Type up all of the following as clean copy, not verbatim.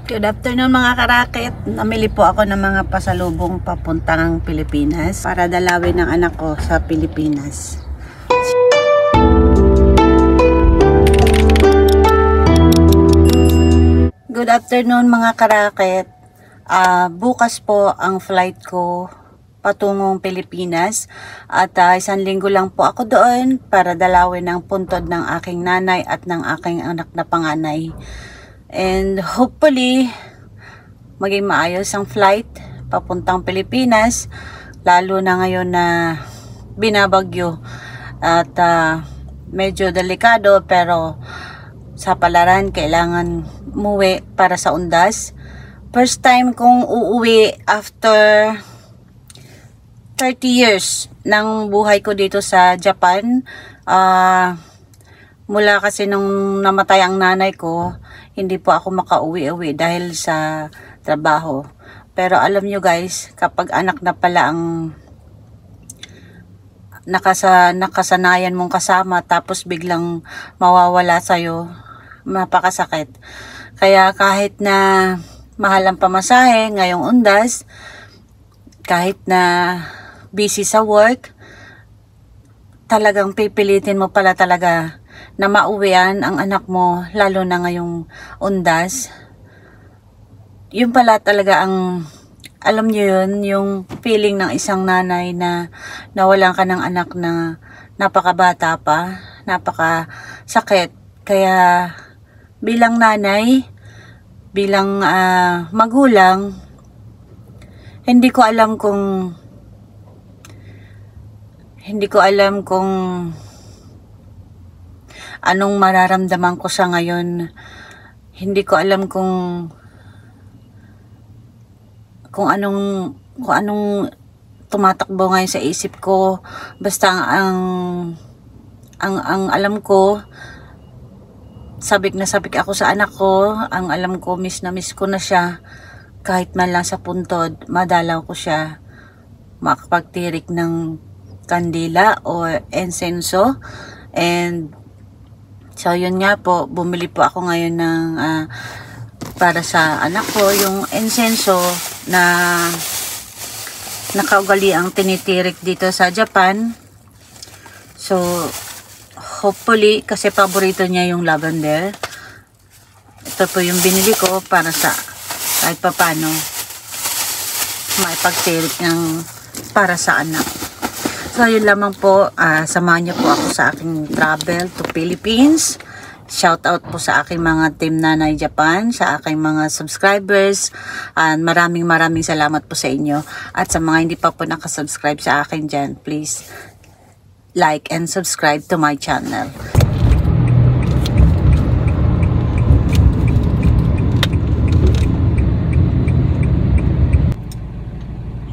Good afternoon mga karakit. Namili po ako ng mga pasalubong papuntang Pilipinas para dalawin ng anak ko sa Pilipinas. Good afternoon mga karakit. Bukas po ang flight ko patungong Pilipinas at 1 linggo lang po ako doon para dalawin ang puntod ng aking nanay at ng aking anak na panganay. And hopefully, maging maayos ang flight papuntang Pilipinas, lalo na ngayon na binabagyo at medyo delikado, pero sa palaran kailangan umuwi para sa undas. First time kong uuwi after 30 years ng buhay ko dito sa Japan. Mula kasi nung namatay ang nanay ko, hindi po ako makauwi-uwi dahil sa trabaho. Pero alam nyo guys, kapag anak na pala ang nakasanayan mong kasama, tapos biglang mawawala sa'yo, mapakasakit. Kaya kahit na mahal ang pamasahe ngayong undas, kahit na busy sa work, talagang pipilitin mo pala talaga na mauwian ang anak mo, lalo na ngayong undas. Yun pala talaga ang, alam nyo yun, yung feeling ng isang nanay na nawalan ka ng anak na napakabata pa, napakasakit. Kaya bilang nanay, bilang magulang, hindi ko alam kung anong mararamdaman ko sa ngayon. Hindi ko alam kung anong tumatakbo ngayon sa isip ko. Basta ang alam ko, sabik na sabik ako sa anak ko. Ang alam ko, miss na miss ko na siya. Kahit man lang sa puntod, madalaw ko siya, makapagtirik ng kandila o insenso. And so yun nga po, bumili po ako ngayon ng para sa anak ko, yung insenso na nakaugali ang tinitirik dito sa Japan. So hopefully, kasi paborito niya yung lavender. Ito po yung binili ko para sa kahit papano maipagtirik ng para sa anak. So yun lamang po, samahan niyo po ako sa aking travel to Philippines. Shout out po sa aking mga Team Nanay Japan, sa aking mga subscribers. Maraming salamat po sa inyo. At sa mga hindi pa po nakasubscribe sa akin dyan, please like and subscribe to my channel.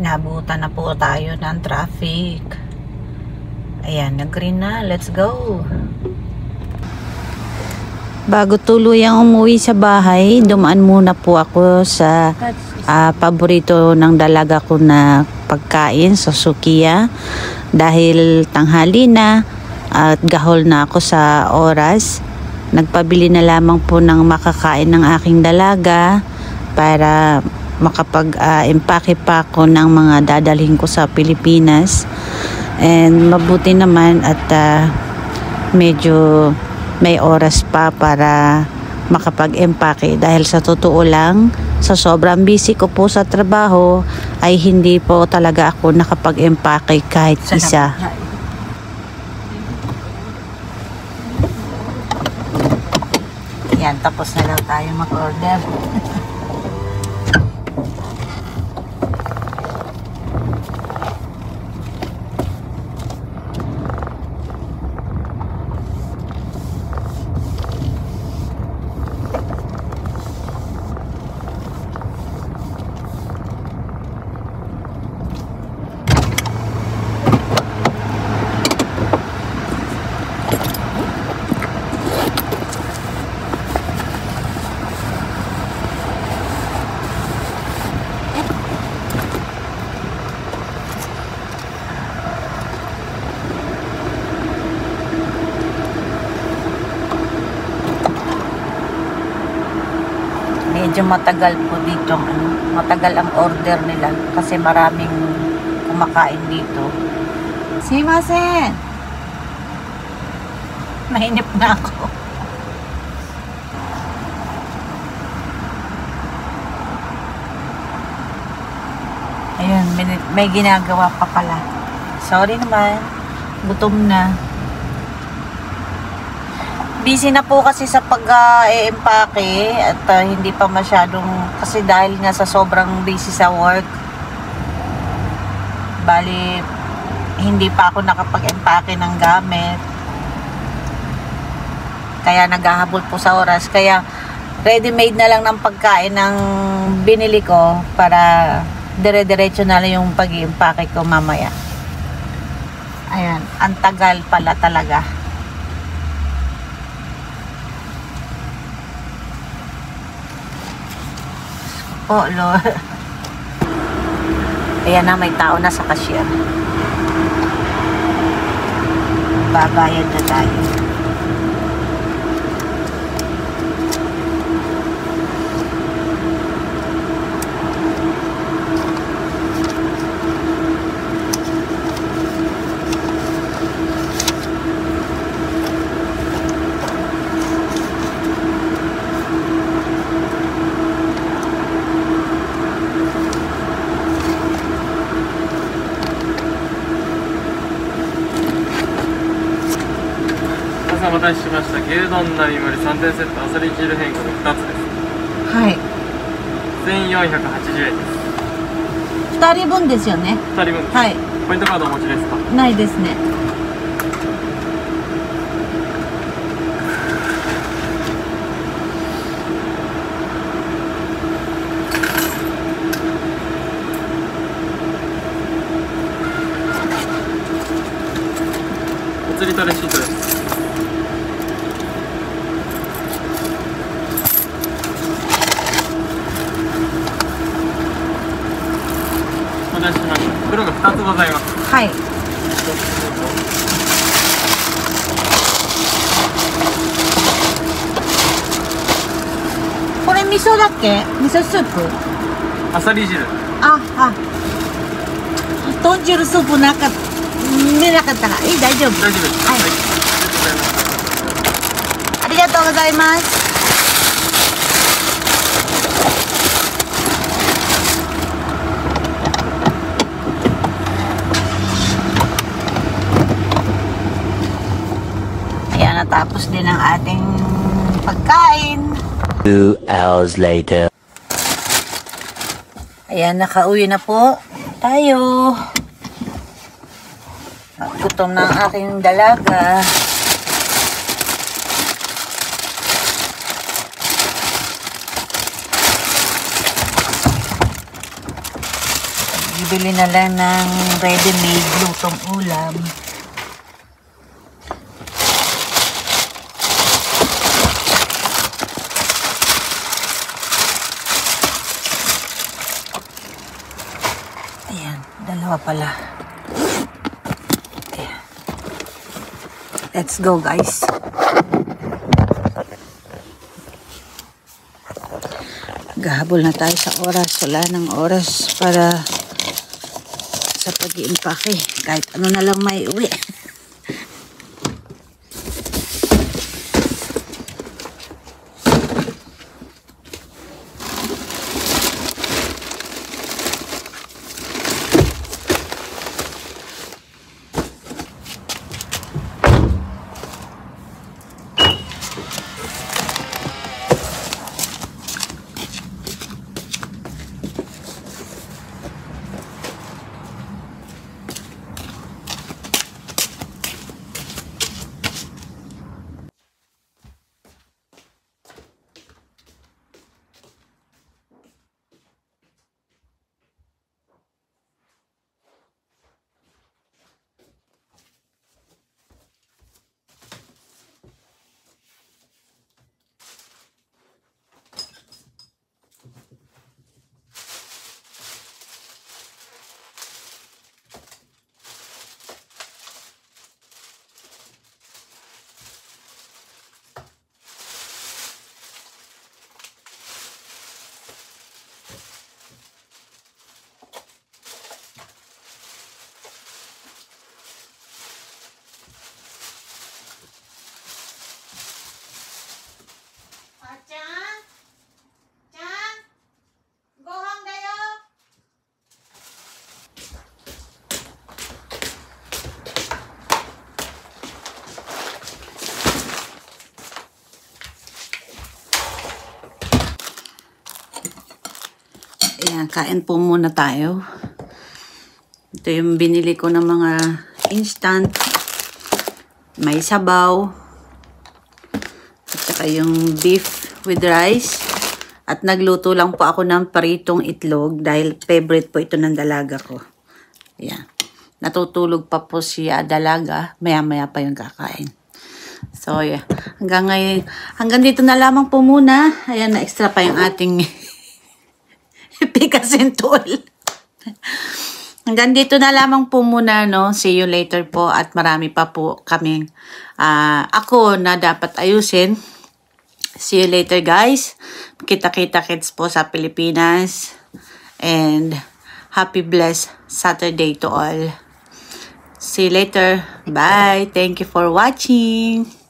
Inabutan na po tayo ng traffic. Ayan, nag-green na. Let's go. Bago tuluyang umuwi sa bahay, dumaan muna po ako sa paborito ng dalaga ko na pagkain sa Sukiya. Dahil tanghali na at gahol na ako sa oras, nagpabili na lamang po ng makakain ng aking dalaga para makapag-empake pa ako ng mga dadalhin ko sa Pilipinas. And mabuti naman at medyo may oras pa para makapag-empake, dahil sa totoo lang, sa sobrang busy ko po sa trabaho ay hindi po talaga ako nakapag-empake kahit isa. Yan, tapos na daw tayo mag-order. medyo matagal po dito, matagal ang order nila kasi maraming kumakain dito. Simasen! Nainip na ako. Ayun, may ginagawa pa pala. Sorry naman. Gutom na. Busy na po kasi sa pag-e-empake at hindi pa masyadong, kasi dahil nga sa sobrang busy sa work, bali hindi pa ako nakapag-empake ng gamit, kaya naghahabol po sa oras. Kaya ready-made na lang ng pagkain ng binili ko para dire-diretso na lang yung pag-i-empake ko mamaya. Ayan, ang tagal pala talaga. Oh Lord. Ayan na, may tao na sa cashier. Babayad na tayo.お待たせしました。牛丼並盛り3点セット、あさり汁変更2つです。はい。1480円です。2人分ですよね。2人分です。はい。ポイントカードお持ちですか？ないですね。お釣りとレシートです。お待たせしました。袋が2つございます。はい。これ味噌だっけ？味噌スープ？あさり汁。豚汁スープなかった。見なかったら、大丈夫。大丈夫です。はい。ありがとうございます。Ayan, natapos din ang ating pagkain. 2 hours later. Ayan, nakauwi na po tayo. Gutom na ang aking dalaga. Bibili na lang ng ready-made lutong ulam. Ayan, dalawa pala. Let's go, guys. Gahabol na tayo sa oras. Wala ng oras para sa pag-iimpake. Kahit ano na lang may uwi. Ayan, kain po muna tayo. Ito yung binili ko ng mga instant. May sabaw. At saka yung beef with rice. At nagluto lang po ako ng paritong itlog dahil favorite po ito ng dalaga ko. Ayan. Natutulog pa po si dalaga. Maya-maya pa yung kakain. So, yeah. Hanggang dito na lamang po muna. Ayan, na-extra pa yung ating picasin tool. Hanggang dito na lamang po muna, no? See you later po. At marami pa po kaming ako na dapat ayusin. See you later, guys. Kita-kita-kits po sa Pilipinas. And happy blessed Saturday to all. See you later. Bye. Thank you for watching.